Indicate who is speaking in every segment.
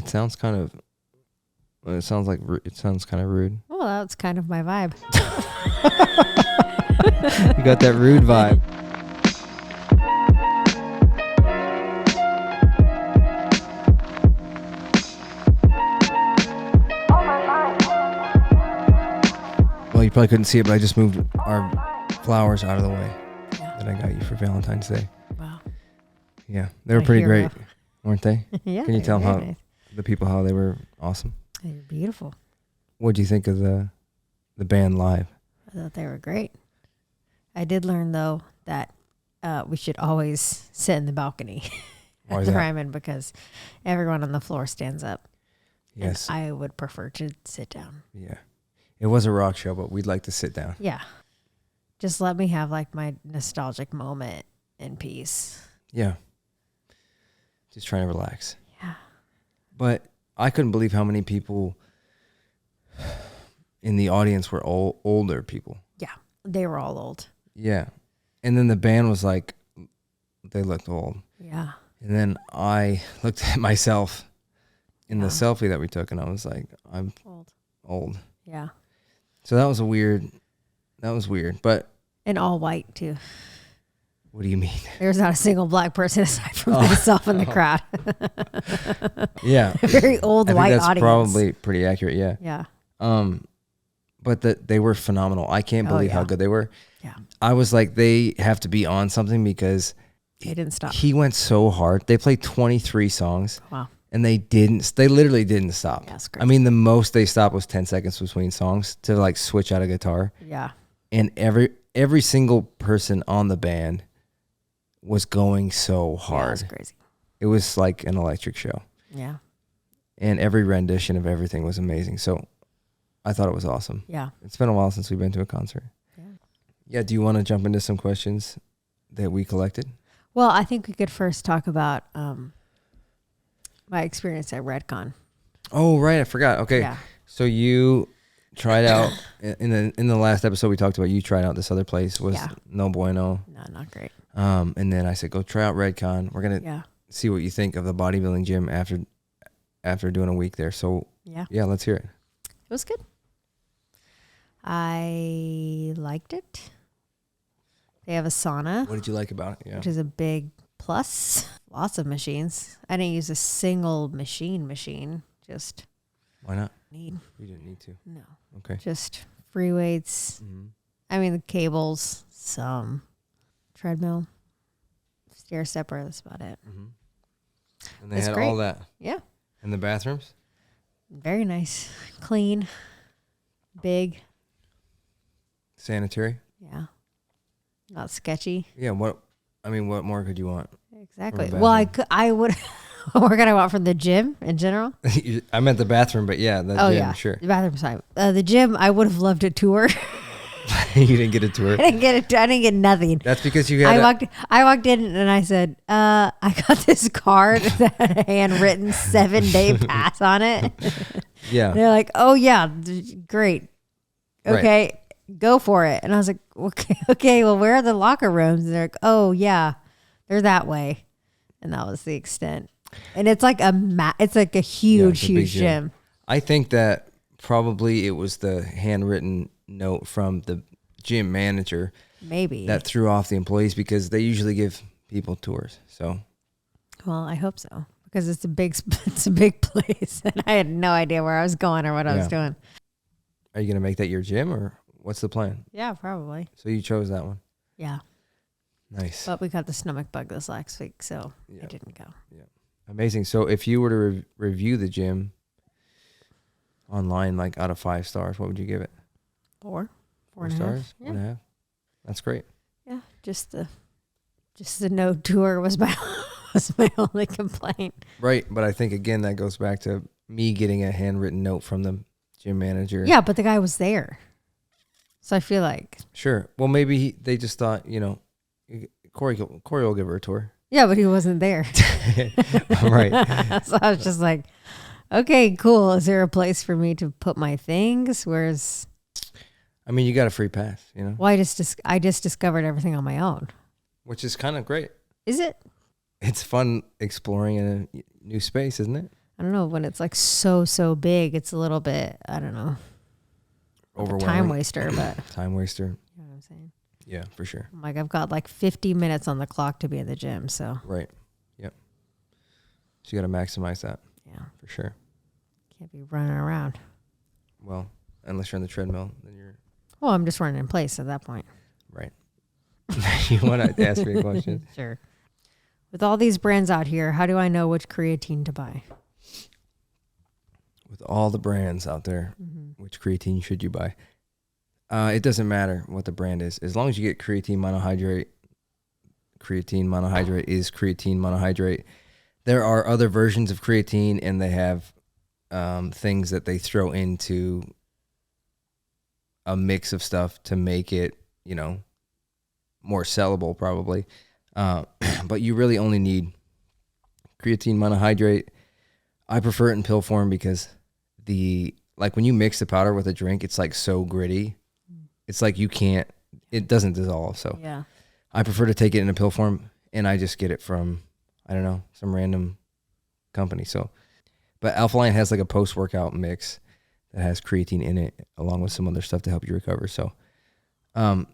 Speaker 1: It sounds kind of. It sounds kind of rude.
Speaker 2: Well, that's kind of my vibe.
Speaker 1: You got that rude vibe. Well, you probably couldn't see it, but I just moved our flowers out of the way that I got you for Valentine's Day.
Speaker 2: Wow.
Speaker 1: Yeah, they were pretty
Speaker 2: hero.
Speaker 1: great, weren't they?
Speaker 2: Yeah.
Speaker 1: Can you tell
Speaker 2: very
Speaker 1: how
Speaker 2: nice.
Speaker 1: the people how they were awesome?
Speaker 2: They were beautiful.
Speaker 1: What do you think of the band live?
Speaker 2: I thought they were great. I did learn though that we should always sit in the balcony
Speaker 1: Why
Speaker 2: at
Speaker 1: is
Speaker 2: the
Speaker 1: that?
Speaker 2: Ryman because everyone on the floor stands up.
Speaker 1: Yes.
Speaker 2: And I would prefer to sit down.
Speaker 1: Yeah. It was a rock show, but we'd like to sit down.
Speaker 2: Yeah. Just let me have like my nostalgic moment in peace.
Speaker 1: Yeah. Just trying to relax.
Speaker 2: Yeah.
Speaker 1: But I couldn't believe how many people in the audience were older people.
Speaker 2: Yeah. They were all old.
Speaker 1: Yeah. And then the band was like, they looked old.
Speaker 2: Yeah.
Speaker 1: And then I looked at myself in the
Speaker 2: Yeah.
Speaker 1: selfie that we took, and I was like, I'm old.
Speaker 2: Yeah.
Speaker 1: So that was weird. But
Speaker 2: And all white too.
Speaker 1: what do you mean?
Speaker 2: There's not a single black person aside from myself in the crowd.
Speaker 1: Yeah.
Speaker 2: Very old
Speaker 1: I think
Speaker 2: white
Speaker 1: that's
Speaker 2: audience.
Speaker 1: probably pretty accurate, yeah.
Speaker 2: Yeah.
Speaker 1: But they were phenomenal. I can't believe how good they were.
Speaker 2: Yeah.
Speaker 1: I was like, they have to be on something because
Speaker 2: They didn't stop.
Speaker 1: he went so hard. They played 23 songs.
Speaker 2: Wow.
Speaker 1: And they literally didn't stop.
Speaker 2: Yeah, it's
Speaker 1: I
Speaker 2: crazy.
Speaker 1: mean, the most they stopped was 10 seconds between songs to like switch out a guitar.
Speaker 2: Yeah.
Speaker 1: And every single person on the band was going so
Speaker 2: Yeah,
Speaker 1: hard.
Speaker 2: it's crazy.
Speaker 1: It was like an electric show.
Speaker 2: Yeah.
Speaker 1: And every rendition of everything was amazing. So I thought it was awesome.
Speaker 2: Yeah.
Speaker 1: It's been a while since we've been to a concert.
Speaker 2: Yeah.
Speaker 1: Yeah, do you want to jump into some questions that we collected?
Speaker 2: Well, I think we could first talk about my experience at Redcon.
Speaker 1: Oh, right, I forgot. Okay.
Speaker 2: Yeah.
Speaker 1: So you tried out in the last episode we talked about, you tried out this other place was no bueno.
Speaker 2: No, not great.
Speaker 1: And then I said go try out Redcon. We're going to see what you think of the bodybuilding gym after doing a week there. So yeah, let's hear it.
Speaker 2: It was good. I liked it. They have a sauna,
Speaker 1: What did you like about it? Yeah.
Speaker 2: which is a big plus. Lots of machines. I didn't use a single machine. Just
Speaker 1: Why not?
Speaker 2: need.
Speaker 1: You didn't need to.
Speaker 2: No.
Speaker 1: Okay.
Speaker 2: Just free weights.
Speaker 1: Mm-hmm.
Speaker 2: I mean, the cables, some treadmill, stair stepper. That's about it.
Speaker 1: Mm-hmm. And they
Speaker 2: It's
Speaker 1: had
Speaker 2: great.
Speaker 1: all that.
Speaker 2: Yeah.
Speaker 1: And the bathrooms?
Speaker 2: Very nice. Clean. Big.
Speaker 1: Sanitary?
Speaker 2: Yeah. Not sketchy.
Speaker 1: Yeah, what more could you want?
Speaker 2: Exactly.
Speaker 1: From a
Speaker 2: Well, I would. We're going to want from the gym in general.
Speaker 1: I meant the bathroom, but yeah, the gym, sure.
Speaker 2: The bathroom side. The gym, I would have loved a tour.
Speaker 1: You didn't get a tour.
Speaker 2: I didn't get nothing.
Speaker 1: That's because you had
Speaker 2: I walked in and I said, I got this card that had a handwritten 7-day pass on it.
Speaker 1: Yeah.
Speaker 2: They're like, oh yeah, great. Okay, go for it. And I was like, okay, well, where are the locker rooms? And they're like, oh yeah, they're that way. And that was the extent. And it's like it's like a huge gym.
Speaker 1: I think that probably it was the handwritten note from the gym manager
Speaker 2: Maybe.
Speaker 1: that threw off the employees because they usually give people tours. So,
Speaker 2: well, I hope so because it's a big place, and I had no idea where I was going or what I was doing.
Speaker 1: are you going to make that your gym or what's the plan?
Speaker 2: Yeah, probably.
Speaker 1: So you chose that one.
Speaker 2: Yeah.
Speaker 1: Nice.
Speaker 2: But we got the stomach bug this last week, so I didn't go.
Speaker 1: Yeah. Amazing. So if you were to review the gym online, like out of 5 stars, what would you give it?
Speaker 2: 4
Speaker 1: 4
Speaker 2: and a half.
Speaker 1: stars?
Speaker 2: Yeah.
Speaker 1: 4.5. That's great.
Speaker 2: Yeah, just the no tour was my only complaint.
Speaker 1: Right, but I think again that goes back to me getting a handwritten note from the gym manager.
Speaker 2: Yeah, but the guy was there, so I feel like
Speaker 1: Sure. Well, maybe they just thought, Corey will give her a tour.
Speaker 2: yeah, but he wasn't there.
Speaker 1: Right.
Speaker 2: So I was just like, okay, cool. Is there a place for me to put my things? Where's
Speaker 1: I mean, you got a free pass,
Speaker 2: well, I just discovered everything on my own.
Speaker 1: which is kind of great.
Speaker 2: Is it?
Speaker 1: It's fun exploring in a new space, isn't it?
Speaker 2: I don't know, when it's like so big, it's a little bit, I don't know,
Speaker 1: overwhelming.
Speaker 2: Time waster, but
Speaker 1: time waster.
Speaker 2: You know what I'm saying?
Speaker 1: Yeah, for sure.
Speaker 2: I'm like, I've got like 50 minutes on the clock to be in the gym, so.
Speaker 1: Right. Yep. So you got to maximize that.
Speaker 2: Yeah.
Speaker 1: For sure.
Speaker 2: Can't be running around.
Speaker 1: Well, unless you're on the treadmill, then you're.
Speaker 2: Well, I'm just running in place at that point.
Speaker 1: Right. You want to ask me a question?
Speaker 2: Sure. With all these brands out here, how do I know which creatine to buy?
Speaker 1: With all the brands out there, which creatine should you buy? It doesn't matter what the brand is. As long as you get creatine monohydrate is creatine monohydrate. There are other versions of creatine, and they have things that they throw into a mix of stuff to make it, more sellable probably. But you really only need creatine monohydrate. I prefer it in pill form because when you mix the powder with a drink, it's like so gritty. It's like it doesn't dissolve. So
Speaker 2: yeah,
Speaker 1: I prefer to take it in a pill form, and I just get it from, I don't know, some random company. So, but Alphaline has like a post-workout mix that has creatine in it, along with some other stuff to help you recover. So, that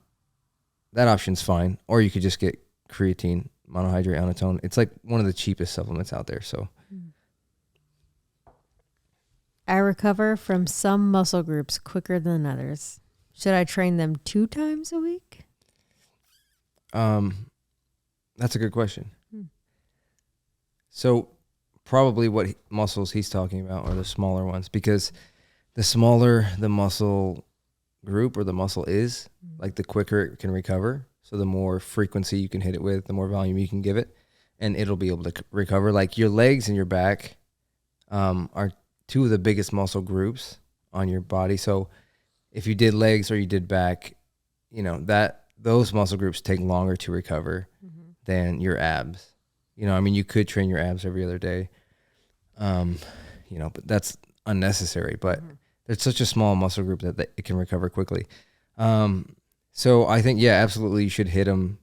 Speaker 1: option's fine. Or you could just get creatine monohydrate on its own. It's like one of the cheapest supplements out there. So,
Speaker 2: I recover from some muscle groups quicker than others. Should I train them 2 times a week?
Speaker 1: That's a good question. So probably what muscles he's talking about are the smaller ones, because the smaller the muscle group or the muscle is, like the quicker it can recover. So the more frequency you can hit it with, the more volume you can give it, and it'll be able to recover. Like your legs and your back are 2 of the biggest muscle groups on your body. So if you did legs or you did back, those muscle groups take longer to recover than your abs. You could train your abs every other day, but that's unnecessary. But it's such a small muscle group that it can recover quickly. So I think, yeah, absolutely, you should hit them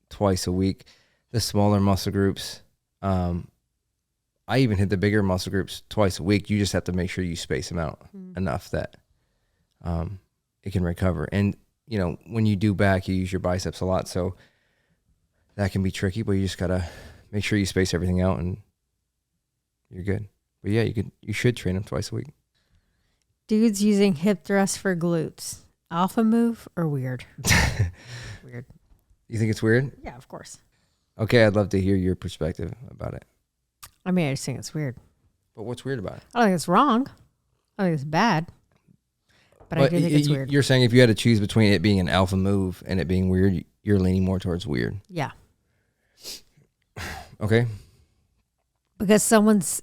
Speaker 1: twice a week. The smaller muscle groups, I even hit the bigger muscle groups twice a week. You just have to make sure you space them out enough that it can recover. And, when you do back, you use your biceps a lot. So that can be tricky, but you just got to make sure you space everything out and you're good. But yeah, you should train them twice a week.
Speaker 2: Dudes using hip thrusts for glutes. Alpha move or weird? Weird.
Speaker 1: You think it's weird?
Speaker 2: Yeah, of course.
Speaker 1: Okay, I'd love to hear your perspective about it.
Speaker 2: I mean, I just think it's weird.
Speaker 1: But what's weird about it?
Speaker 2: I don't think it's wrong. I think it's bad. But I do think it's weird.
Speaker 1: You're saying if you had to choose between it being an alpha move and it being weird, you're leaning more towards weird.
Speaker 2: Yeah.
Speaker 1: Okay.
Speaker 2: Because someone's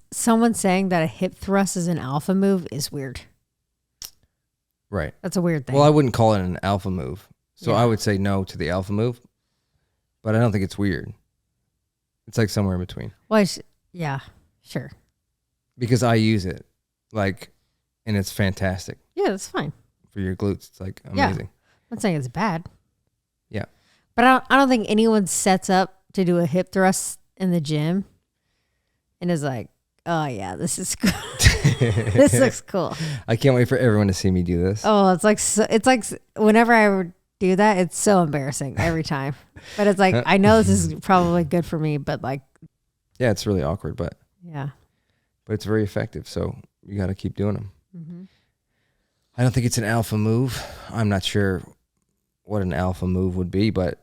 Speaker 2: saying that a hip thrust is an alpha move is weird.
Speaker 1: Right.
Speaker 2: That's a weird thing.
Speaker 1: Well, I wouldn't call it an alpha move. So I would say no to the alpha move, but I don't think it's weird. It's like somewhere in between.
Speaker 2: Well, yeah, sure.
Speaker 1: Because I use it, and it's fantastic.
Speaker 2: Yeah, that's fine.
Speaker 1: For your glutes, it's like amazing.
Speaker 2: Yeah. I'm not saying it's bad.
Speaker 1: Yeah.
Speaker 2: But I don't think anyone sets up to do a hip thrust in the gym and is like, oh yeah, this is cool. This looks cool.
Speaker 1: I can't wait for everyone to see me do this.
Speaker 2: Oh, it's like whenever I would do that, it's so embarrassing every time. But it's like, I know this is probably good for me, but
Speaker 1: yeah, it's really awkward, but
Speaker 2: yeah,
Speaker 1: but it's very effective. So you got to keep doing them. I don't think it's an alpha move. I'm not sure what an alpha move would be, but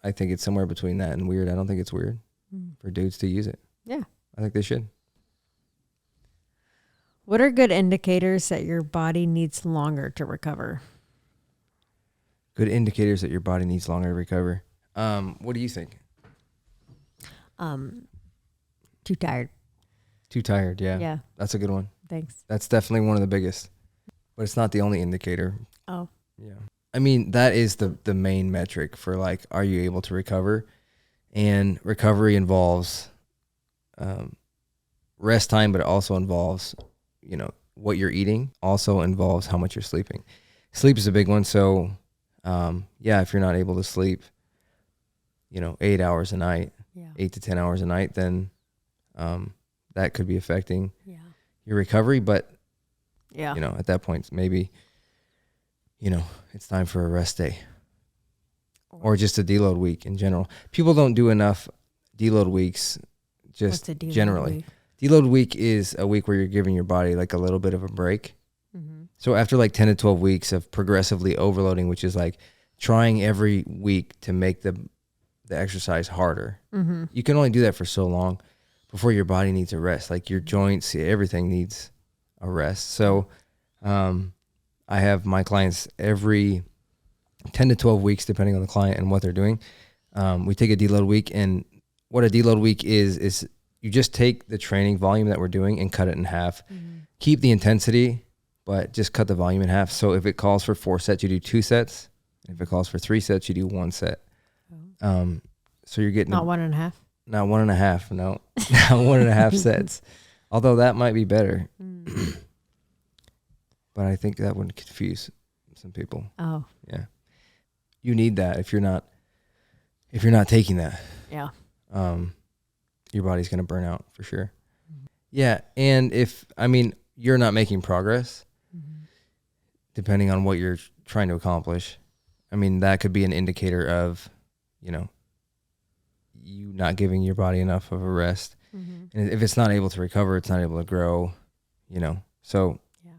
Speaker 1: I think it's somewhere between that and weird. I don't think it's weird for dudes to use it.
Speaker 2: Yeah.
Speaker 1: I think they should.
Speaker 2: What are good indicators that your body needs longer to recover?
Speaker 1: Good indicators that your body needs longer to recover. What do you think?
Speaker 2: Too tired.
Speaker 1: Too tired, yeah.
Speaker 2: Yeah.
Speaker 1: That's a good one.
Speaker 2: Thanks.
Speaker 1: That's definitely one of the biggest. But it's not the only indicator.
Speaker 2: Oh.
Speaker 1: Yeah. I mean, that is the main metric for are you able to recover? And recovery involves rest time, but it also involves, what you're eating, also involves how much you're sleeping. Sleep is a big one. So, if you're not able to sleep, 8 hours a night, 8 to 10 hours a night, then that could be affecting
Speaker 2: Yeah.
Speaker 1: your recovery. But,
Speaker 2: Yeah.
Speaker 1: at that point, maybe, it's time for a rest day or just a deload week in general. People don't do enough deload weeks just
Speaker 2: What's a deload
Speaker 1: generally.
Speaker 2: week?
Speaker 1: Deload week is a week where you're giving your body like a little bit of a break.
Speaker 2: Mm-hmm.
Speaker 1: So after like 10 to 12 weeks of progressively overloading, which is like trying every week to make the exercise harder,
Speaker 2: Mm-hmm.
Speaker 1: you can only do that for so long before your body needs a rest. Like your joints, everything needs a rest. So I have my clients every 10 to 12 weeks, depending on the client and what they're doing. We take a deload week, and what a deload week is you just take the training volume that we're doing and cut it in half.
Speaker 2: Mm-hmm.
Speaker 1: Keep the intensity, but just cut the volume in half. So if it calls for 4 sets, you do 2 sets. If it calls for 3 sets, you do 1 set. So you're getting
Speaker 2: Not 1.5.
Speaker 1: not 1.5. No, not 1.5 sets. Although that might be better, but I think that would confuse some people.
Speaker 2: Oh,
Speaker 1: Yeah, you need that if you're not taking that.
Speaker 2: yeah.
Speaker 1: Your body's gonna burn out for sure. Yeah, and you're not making progress, depending on what you're trying to accomplish. That could be an indicator of, you not giving your body enough of a rest.
Speaker 2: Mm-hmm.
Speaker 1: And if it's not able to recover, it's not able to grow, So,
Speaker 2: Yeah.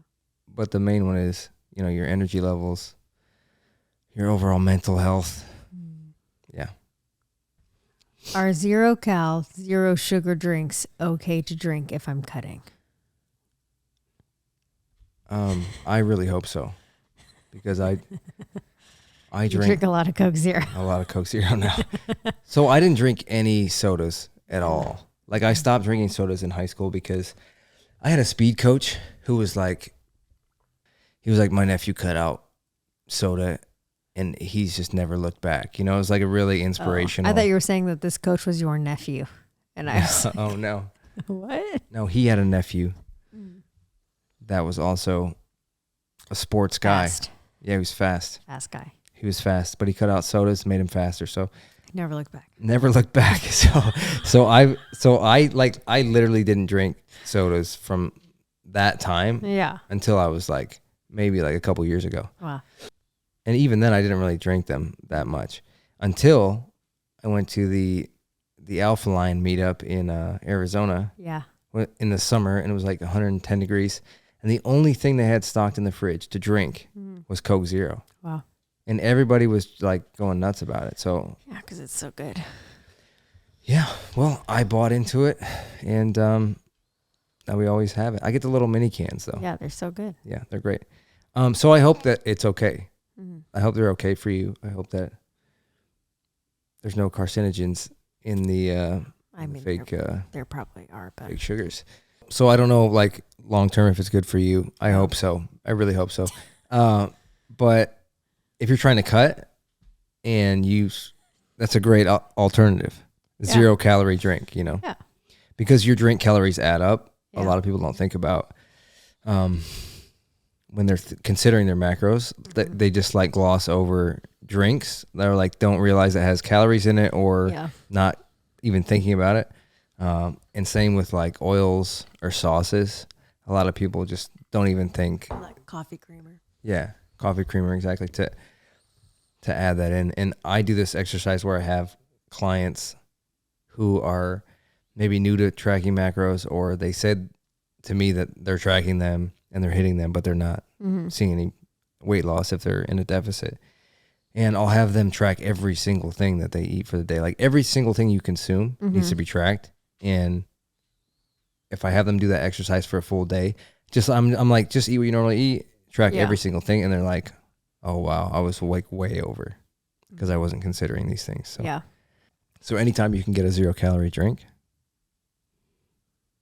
Speaker 1: but the main one is, your energy levels, your overall mental health. Yeah.
Speaker 2: Are 0-cal, 0-sugar drinks okay to drink if I'm cutting?
Speaker 1: I really hope so, because I
Speaker 2: You drink a lot of Coke Zero.
Speaker 1: a lot of Coke Zero now. So I didn't drink any sodas at all. Like I stopped drinking sodas in high school because I had a speed coach who was like, my nephew cut out soda and he's just never looked back. It was like a really inspirational.
Speaker 2: I thought you were saying that this coach was your nephew. And I was like,
Speaker 1: oh no.
Speaker 2: what?
Speaker 1: No, he had a nephew that was also a sports guy.
Speaker 2: Fast.
Speaker 1: Yeah, he was fast.
Speaker 2: Fast guy.
Speaker 1: He was fast, but he cut out sodas, made him faster. So
Speaker 2: Never looked back.
Speaker 1: never looked back. So I literally didn't drink sodas from that time
Speaker 2: Yeah.
Speaker 1: until I was like maybe like a couple years ago.
Speaker 2: Wow.
Speaker 1: And even then I didn't really drink them that much until I went to the Alpha Line meetup in Arizona
Speaker 2: Yeah.
Speaker 1: in the summer, and it was like 110 degrees. And the only thing they had stocked in the fridge to drink was Coke Zero.
Speaker 2: Wow.
Speaker 1: And everybody was like going nuts about it. So
Speaker 2: Yeah, because it's so good.
Speaker 1: yeah, well, I bought into it, and now we always have it. I get the little mini cans though.
Speaker 2: Yeah, they're so good.
Speaker 1: Yeah, they're great. So I hope that it's okay.
Speaker 2: Mm-hmm.
Speaker 1: I hope they're okay for you. I hope that there's no carcinogens in the fake
Speaker 2: there probably are, but
Speaker 1: fake sugars. So I don't know, like long term, if it's good for you. I hope so. I really hope so. But if you're trying to cut and that's a great alternative. 0-calorie drink,
Speaker 2: Yeah.
Speaker 1: because your drink calories add up.
Speaker 2: Yeah.
Speaker 1: A lot of people don't think about when they're considering their macros. They just like gloss over drinks. They're like, don't realize it has calories in it, or not even thinking about it. And same with like oils or sauces. A lot of people just don't even think.
Speaker 2: like coffee creamer.
Speaker 1: Yeah, coffee creamer, exactly, to add that in. And I do this exercise where I have clients who are maybe new to tracking macros, or they said to me that they're tracking them and they're hitting them, but they're not seeing any weight loss if they're in a deficit. And I'll have them track every single thing that they eat for the day. Like every single thing you consume needs to be tracked. And if I have them do that exercise for a full day, I'm like, just eat what you normally eat, track every single thing. And they're like, oh, wow, I was like way over because I wasn't considering these things. So,
Speaker 2: Yeah.
Speaker 1: So anytime you can get a 0-calorie drink,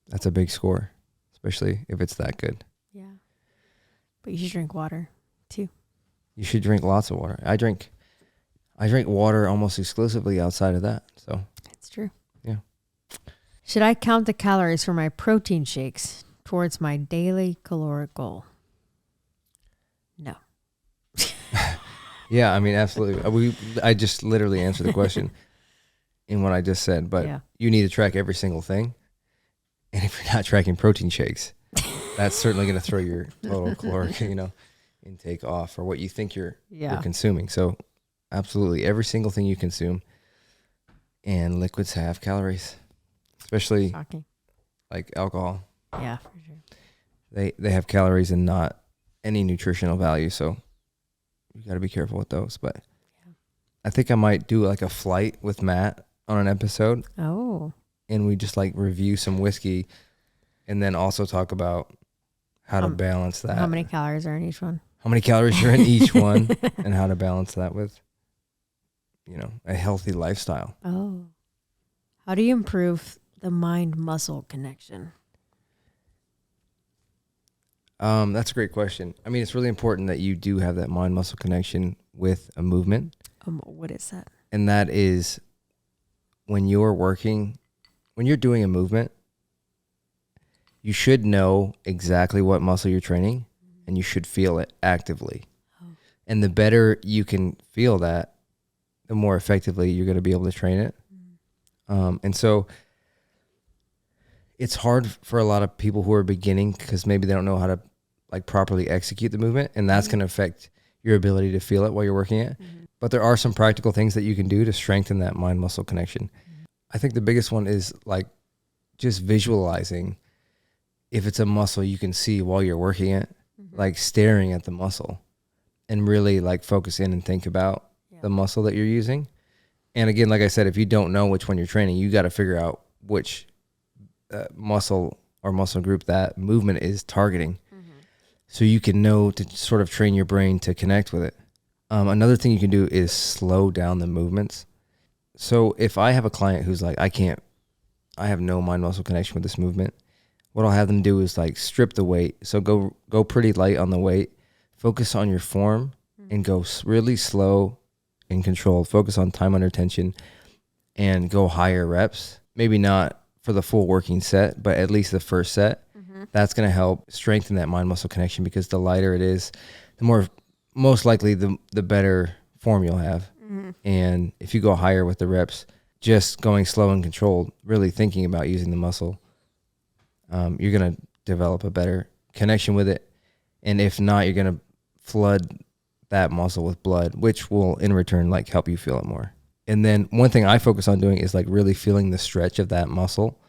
Speaker 1: that's a big score, especially if it's that good.
Speaker 2: Yeah. But you should drink water too.
Speaker 1: You should drink lots of water. I drink water almost exclusively outside of that. So
Speaker 2: It's true.
Speaker 1: Yeah.
Speaker 2: Should I count the calories for my protein shakes towards my daily caloric goal? No.
Speaker 1: Yeah, absolutely. I just literally answered the question in what I just said, but you need to track every single thing. And if you're not tracking protein shakes, that's certainly going to throw your total caloric, intake off, or what you think you're consuming. So absolutely every single thing you consume, and liquids have calories, especially
Speaker 2: Shocking.
Speaker 1: like alcohol.
Speaker 2: Yeah, for sure.
Speaker 1: They have calories and not any nutritional value. So you got to be careful with those. But I think I might do like a flight with Matt on an episode.
Speaker 2: Oh.
Speaker 1: And we just like review some whiskey and then also talk about how to balance that.
Speaker 2: How many calories are in each one?
Speaker 1: How many calories are in each one and how to balance that with, a healthy lifestyle.
Speaker 2: Oh. How do you improve the mind-muscle connection?
Speaker 1: That's a great question. I mean, it's really important that you do have that mind-muscle connection with a movement.
Speaker 2: What is that?
Speaker 1: And that is when you're doing a movement, you should know exactly what muscle you're training, and you should feel it actively. Oh. And the better you can feel that, the more effectively you're going to be able to train it. And so it's hard for a lot of people who are beginning because maybe they don't know how to like properly execute the movement, and that's going to affect your ability to feel it while you're working it. But there are some practical things that you can do to strengthen that mind-muscle connection. I think the biggest one is like just visualizing if it's a muscle you can see while you're working it, like staring at the muscle and really like focus in and think about the muscle that you're using. And again, like I said, if you don't know which one you're training, you got to figure out which muscle or muscle group that movement is targeting. So you can know to sort of train your brain to connect with it. Another thing you can do is slow down the movements. So if I have a client who's like, I have no mind-muscle connection with this movement, what I'll have them do is like strip the weight. So go pretty light on the weight, focus on your form, and go really slow and controlled. Focus on time under tension and go higher reps. Maybe not for the full working set, but at least the first set. That's going to help strengthen that mind-muscle connection, because the lighter it is, the most likely the better form you'll have. And if you go higher with the reps, just going slow and controlled, really thinking about using the muscle, you're going to develop a better connection with it. And if not, you're going to flood that muscle with blood, which will in return like help you feel it more. And then one thing I focus on doing is like really feeling the stretch of that muscle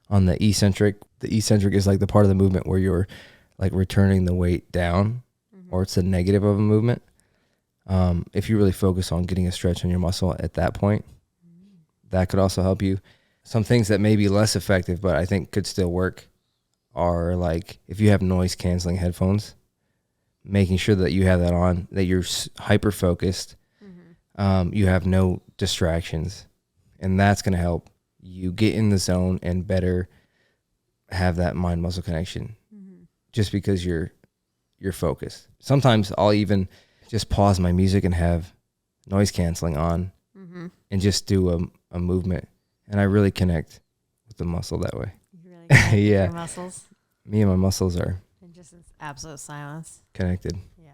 Speaker 1: on the eccentric. The eccentric is like the part of the movement where you're like returning the weight down, or it's a negative of a movement. If you really focus on getting a stretch on your muscle at that point, that could also help you. Some things that may be less effective, but I think could still work, are like if you have noise canceling headphones, making sure that you have that on, that you're hyper focused, you have no distractions, and that's going to help you get in the zone and better have that mind-muscle connection, just because you're focused. Sometimes I'll even just pause my music and have noise canceling on and just do a movement, and I really connect with the muscle that way.
Speaker 2: You really connect with
Speaker 1: Yeah.
Speaker 2: your muscles?
Speaker 1: Me and my muscles are
Speaker 2: And just in absolute silence.
Speaker 1: connected.
Speaker 2: Yeah.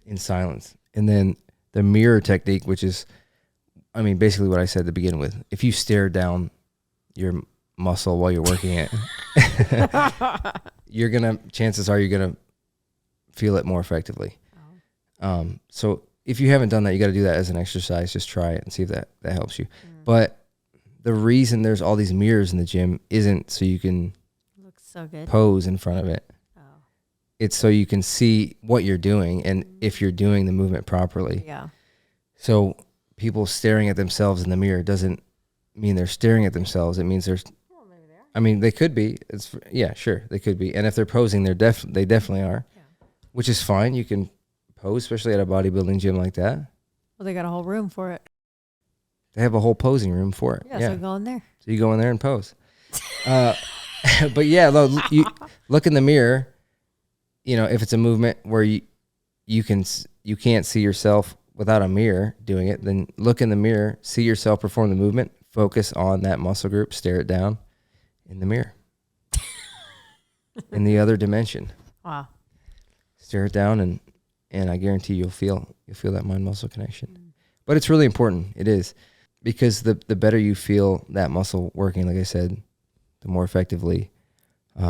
Speaker 1: In silence. And then the mirror technique, which is, I mean, basically what I said to begin with. If you stare down your muscle while you're working it, chances are you're gonna feel it more effectively. So if you haven't done that, you got to do that as an exercise. Just try it and see if that helps you. But the reason there's all these mirrors in the gym isn't so you can
Speaker 2: Looks so good.
Speaker 1: pose in front of it. It's so you can see what you're doing and if you're doing the movement properly.
Speaker 2: Yeah.
Speaker 1: So people staring at themselves in the mirror doesn't mean they're staring at themselves. It means maybe they are. I mean, they could be. Sure, they could be. And if they're posing, they definitely are, which is fine. You can pose, especially at a bodybuilding gym like that.
Speaker 2: Well, they got a whole room for it.
Speaker 1: They have a whole posing room for it.
Speaker 2: Yeah. So go in there.
Speaker 1: So you go in there and pose. But yeah, you look in the mirror. You know, if it's a movement where you can't see yourself without a mirror doing it, then look in the mirror, see yourself perform the movement, focus on that muscle group, stare it down in the mirror. In the other dimension. Wow. Stare it down and I guarantee you'll feel that mind muscle connection. But it's really important. It is. Because the better you feel that muscle working, like I said, the more effectively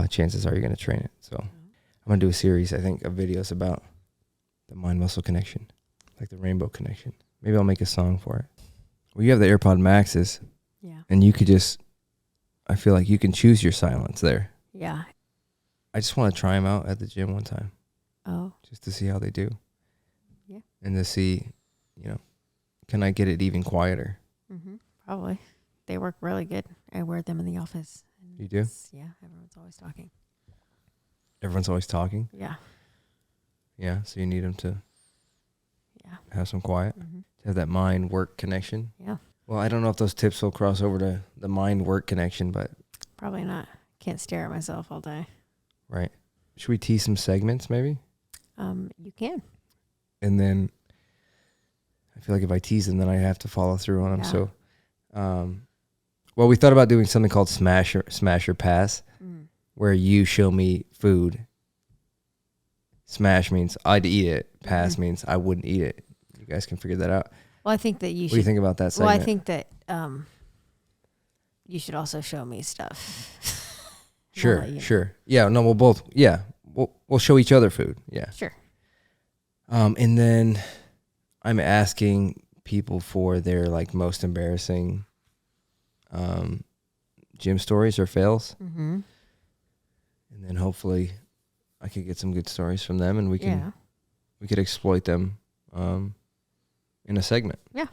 Speaker 1: chances are you're going to train it. So I'm going to do a series, I think, of videos about the mind-muscle connection, like the rainbow connection. Maybe I'll make a song for it. Well, you have the AirPod Maxes.
Speaker 2: Yeah.
Speaker 1: And you could just, I feel like you can choose your silence there.
Speaker 2: Yeah.
Speaker 1: I just want to try them out at the gym one time.
Speaker 2: Oh.
Speaker 1: Just to see how they do.
Speaker 2: Yeah.
Speaker 1: And to see, can I get it even quieter?
Speaker 2: Mm-hmm. Probably. They work really good. I wear them in the office.
Speaker 1: You do?
Speaker 2: Yeah. Everyone's always talking.
Speaker 1: Everyone's always talking?
Speaker 2: Yeah.
Speaker 1: Yeah. So you need them to have some quiet,
Speaker 2: Mm-hmm.
Speaker 1: to have that mind-work connection.
Speaker 2: Yeah.
Speaker 1: Well, I don't know if those tips will cross over to the mind-work connection, but.
Speaker 2: Probably not. Can't stare at myself all day.
Speaker 1: Right. Should we tease some segments maybe?
Speaker 2: You can.
Speaker 1: And then I feel like if I tease them, then I have to follow through on them.
Speaker 2: Yeah.
Speaker 1: So, well, we thought about doing something called smash or pass, where you show me food. Smash means I'd eat it. Pass means I wouldn't eat it. You guys can figure that out.
Speaker 2: Well, I think that you should.
Speaker 1: What do you think about that segment?
Speaker 2: Well, I think that you should also show me stuff.
Speaker 1: Sure, sure. Yeah, no, we'll both. Yeah, we'll show each other food. Yeah.
Speaker 2: Sure.
Speaker 1: And then I'm asking people for their like most embarrassing gym stories or fails.
Speaker 2: Mm-hmm.
Speaker 1: And then hopefully I could get some good stories from them, and we could exploit them in a segment.
Speaker 2: Yeah.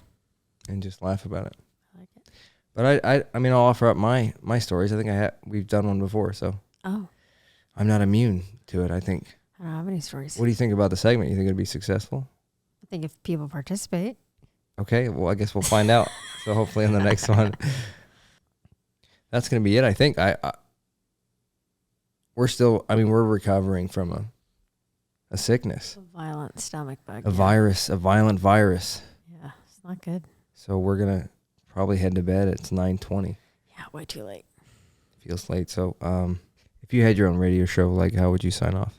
Speaker 1: And just laugh about it.
Speaker 2: I like it.
Speaker 1: But I mean, I'll offer up my stories. I think we've done one before, so I'm not immune to it. I think.
Speaker 2: I don't have any stories.
Speaker 1: What do you think about the segment? You think it'd be successful?
Speaker 2: I think if people participate.
Speaker 1: Okay, well, I guess we'll find out. So hopefully on the next one. That's gonna be it. I think we're recovering from a sickness,
Speaker 2: A violent stomach bug.
Speaker 1: a violent virus.
Speaker 2: Yeah, it's not good.
Speaker 1: So we're gonna probably head to bed. It's 9:20.
Speaker 2: Yeah, way too late.
Speaker 1: Feels late. So if you had your own radio show, like, how would you sign off?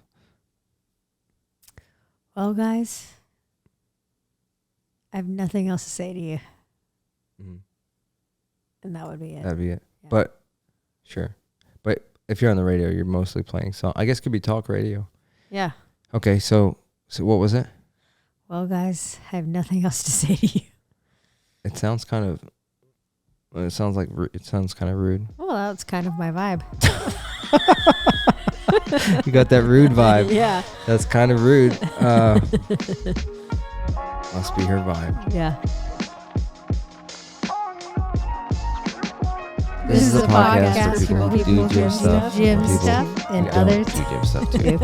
Speaker 2: Well, guys, I have nothing else to say to you.
Speaker 1: Mm-hmm.
Speaker 2: And that would be it.
Speaker 1: That'd be it.
Speaker 2: Yeah.
Speaker 1: But sure. But if you're on the radio, you're mostly playing song. I guess it could be talk radio.
Speaker 2: Yeah.
Speaker 1: Okay, so what was it?
Speaker 2: Well, guys, I have nothing else to say to you.
Speaker 1: It sounds kind of. It sounds kind of rude.
Speaker 2: Well, that's kind of my vibe.
Speaker 1: You got that rude vibe.
Speaker 2: Yeah.
Speaker 1: That's kind of rude. Must be her vibe.
Speaker 2: Yeah.
Speaker 1: This is a podcast for people who do gym stuff,
Speaker 2: and
Speaker 1: people
Speaker 2: other
Speaker 1: who don't do gym stuff too.